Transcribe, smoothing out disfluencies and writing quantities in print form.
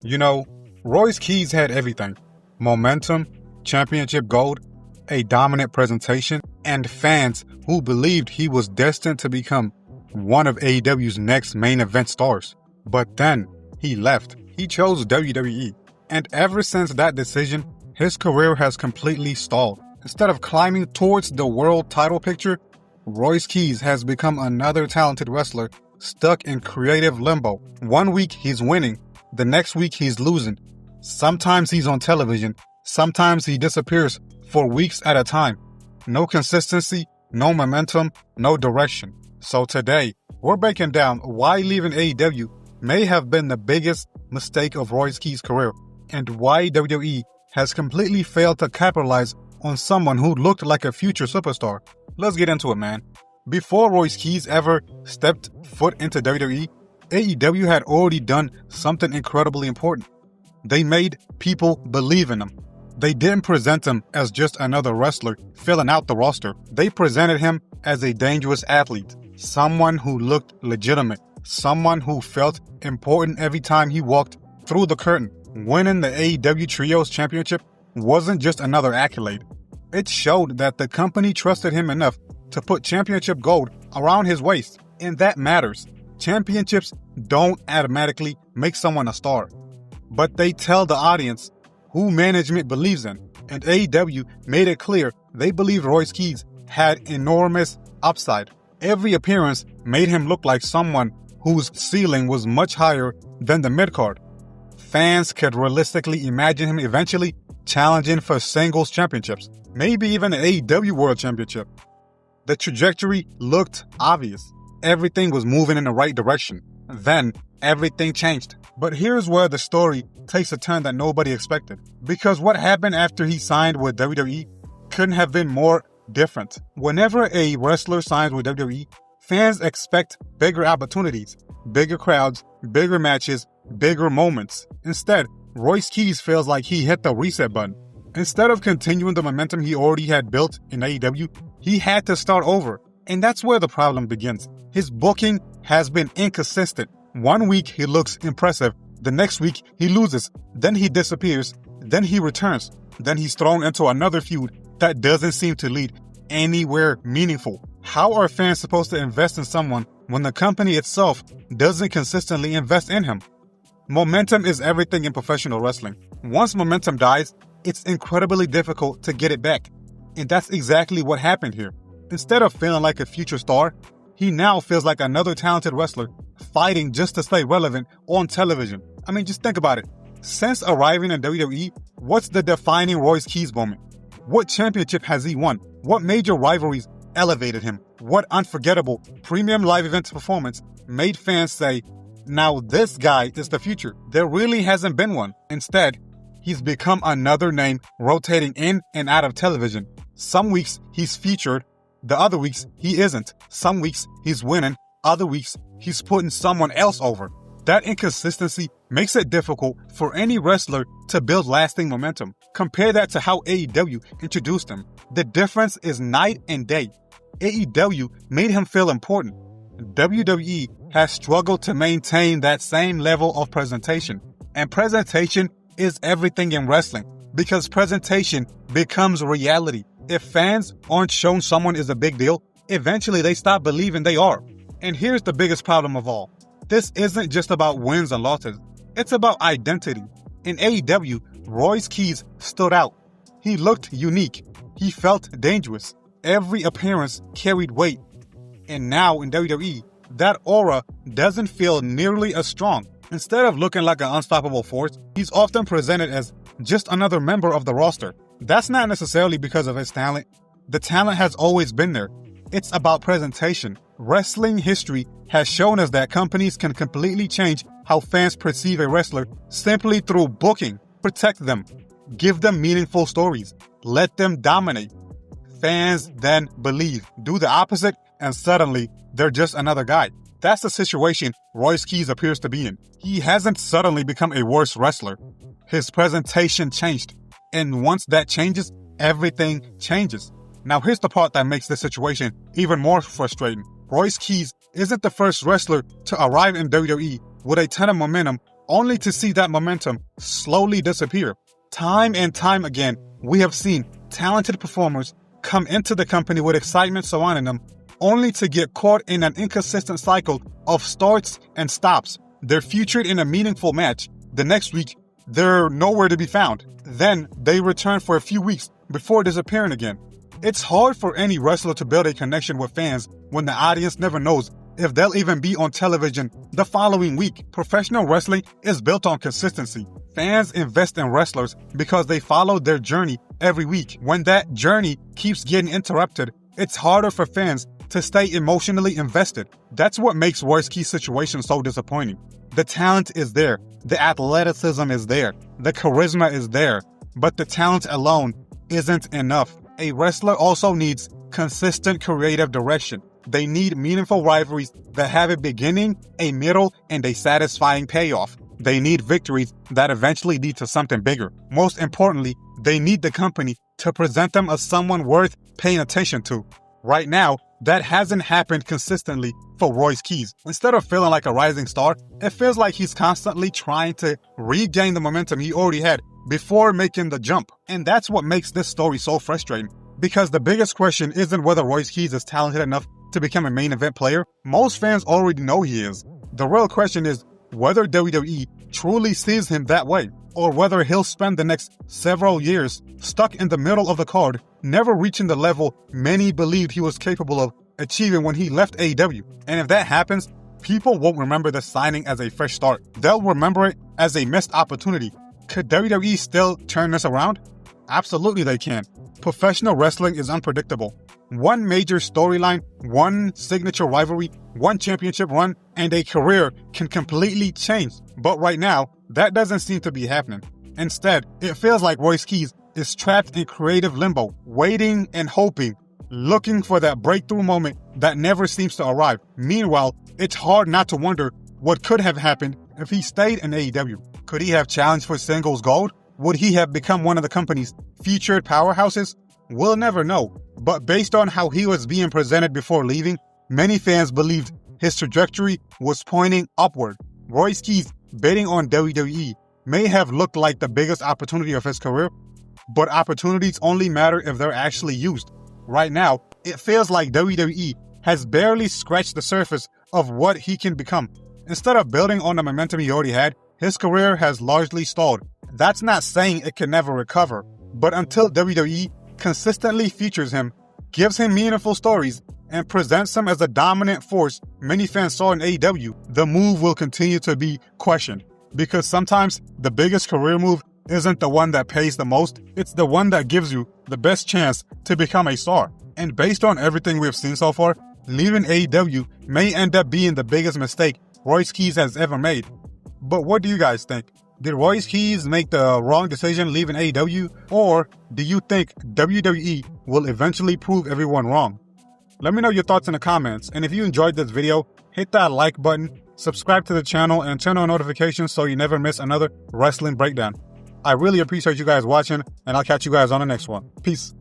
You know, Royce Keys had everything: momentum, championship gold, a dominant presentation, and fans who believed he was destined to become one of AEW's next main event stars. But then he left. He chose WWE. And ever since that decision, his career has completely stalled. Instead of climbing towards the world title picture, Royce Keys has become another talented wrestler stuck in creative limbo. One week he's winning, the next week he's losing. Sometimes he's on television, sometimes he disappears for weeks at a time. No consistency, no momentum, no direction. So today, we're breaking down why leaving AEW may have been the biggest mistake of Royce Keys' career, and why WWE has completely failed to capitalize on someone who looked like a future superstar. Let's get into it, man. Before Royce Keys ever stepped foot into WWE, AEW had already done something incredibly important. They made people believe in him. They didn't present him as just another wrestler filling out the roster. They presented him as a dangerous athlete, someone who looked legitimate, someone who felt important every time he walked through the curtain. Winning the AEW Trios Championship wasn't just another accolade. It showed that the company trusted him enough to put championship gold around his waist, and that matters. Championships don't automatically make someone a star, but they tell the audience who management believes in, and AEW made it clear they believed Royce Keys had enormous upside. Every appearance made him look like someone whose ceiling was much higher than the mid-card. Fans could realistically imagine him eventually challenging for singles championships, maybe even an AEW World Championship. The trajectory looked obvious. Everything was moving in the right direction. Then, everything changed. But here's where the story takes a turn that nobody expected. Because what happened after he signed with WWE couldn't have been more different. Whenever a wrestler signs with WWE, fans expect bigger opportunities, bigger crowds, bigger matches, bigger moments. Instead, Royce Keys feels like he hit the reset button. Instead of continuing the momentum he already had built in AEW, he had to start over. And that's where the problem begins. His booking has been inconsistent. One week he looks impressive, the next week he loses, then he disappears, then he returns, then he's thrown into another feud that doesn't seem to lead anywhere meaningful. How are fans supposed to invest in someone when the company itself doesn't consistently invest in him? Momentum is everything in professional wrestling. Once momentum dies, it's incredibly difficult to get it back. And that's exactly what happened here. Instead of feeling like a future star, he now feels like another talented wrestler fighting just to stay relevant on television. I mean, just think about it. Since arriving in WWE, what's the defining Royce Keys moment? What championship has he won? What major rivalries elevated him? What unforgettable premium live event performance made fans say, now this guy is the future? There really hasn't been one. Instead, he's become another name rotating in and out of television. Some weeks he's featured, the other weeks he isn't. Some weeks he's winning, other weeks he's putting someone else over. That inconsistency makes it difficult for any wrestler to build lasting momentum. Compare that to how AEW introduced him. The difference is night and day. AEW made him feel important. WWE has struggled to maintain that same level of presentation. And presentation is everything in wrestling, because presentation becomes reality. If fans aren't shown someone is a big deal, eventually they stop believing they are. And here's the biggest problem of all. This isn't just about wins and losses. It's about identity. In AEW, Royce Keys stood out. He looked unique. He felt dangerous. Every appearance carried weight. And now in WWE, that aura doesn't feel nearly as strong. Instead of looking like an unstoppable force, he's often presented as just another member of the roster. That's not necessarily because of his talent. The talent has always been there. It's about presentation. Wrestling history has shown us that companies can completely change how fans perceive a wrestler simply through booking. Protect them. Give them meaningful stories. Let them dominate. Fans then believe. Do the opposite, and suddenly they're just another guy. That's the situation Royce Keys appears to be in. He hasn't suddenly become a worse wrestler. His presentation changed. And once that changes, everything changes. Now here's the part that makes this situation even more frustrating. Royce Keys isn't the first wrestler to arrive in WWE with a ton of momentum only to see that momentum slowly disappear. Time and time again, we have seen talented performers come into the company with excitement surrounding them, only to get caught in an inconsistent cycle of starts and stops. They're featured in a meaningful match. The next week, they're nowhere to be found. Then they return for a few weeks before disappearing again. It's hard for any wrestler to build a connection with fans when the audience never knows if they'll even be on television the following week. Professional wrestling is built on consistency. Fans invest in wrestlers because they follow their journey every week. When that journey keeps getting interrupted, it's harder for fans to stay emotionally invested. That's what makes Royce Key's situation so disappointing. The talent is there, the athleticism is there, the charisma is there, but the talent alone isn't enough. A wrestler also needs consistent creative direction. They need meaningful rivalries that have a beginning, a middle, and a satisfying payoff. They need victories that eventually lead to something bigger. Most importantly, they need the company to present them as someone worth paying attention to. Right now, that hasn't happened consistently for Royce Keys. Instead of feeling like a rising star, it feels like he's constantly trying to regain the momentum he already had before making the jump. And that's what makes this story so frustrating. Because the biggest question isn't whether Royce Keys is talented enough to become a main event player. Most fans already know he is. The real question is whether WWE truly sees him that way, or whether he'll spend the next several years stuck in the middle of the card, never reaching the level many believed he was capable of achieving when he left AEW. And if that happens, people won't remember the signing as a fresh start. They'll remember it as a missed opportunity. Could WWE still turn this around? Absolutely they can. Professional wrestling is unpredictable. One major storyline, one signature rivalry, one championship run, and a career can completely change. But right now, that doesn't seem to be happening. Instead, it feels like Royce Keys is trapped in creative limbo, waiting and hoping, looking for that breakthrough moment that never seems to arrive. Meanwhile, it's hard not to wonder what could have happened if he stayed in AEW. Could he have challenged for singles gold? Would he have become one of the company's featured powerhouses? We'll never know. But based on how he was being presented before leaving, many fans believed his trajectory was pointing upward. Royce Keys betting on WWE may have looked like the biggest opportunity of his career, but opportunities only matter if they're actually used. Right now, it feels like WWE has barely scratched the surface of what he can become. Instead of building on the momentum he already had, his career has largely stalled. That's not saying it can never recover, but until WWE consistently features him, gives him meaningful stories, and presents him as a dominant force many fans saw in AEW, the move will continue to be questioned. Because sometimes the biggest career move isn't the one that pays the most, it's the one that gives you the best chance to become a star. And based on everything we've seen so far, leaving AEW may end up being the biggest mistake Royce Keys has ever made. But what do you guys think? Did Royce Keys make the wrong decision leaving AEW? Or do you think WWE will eventually prove everyone wrong? Let me know your thoughts in the comments. And if you enjoyed this video, hit that like button, subscribe to the channel, and turn on notifications so you never miss another wrestling breakdown. I really appreciate you guys watching, and I'll catch you guys on the next one. Peace.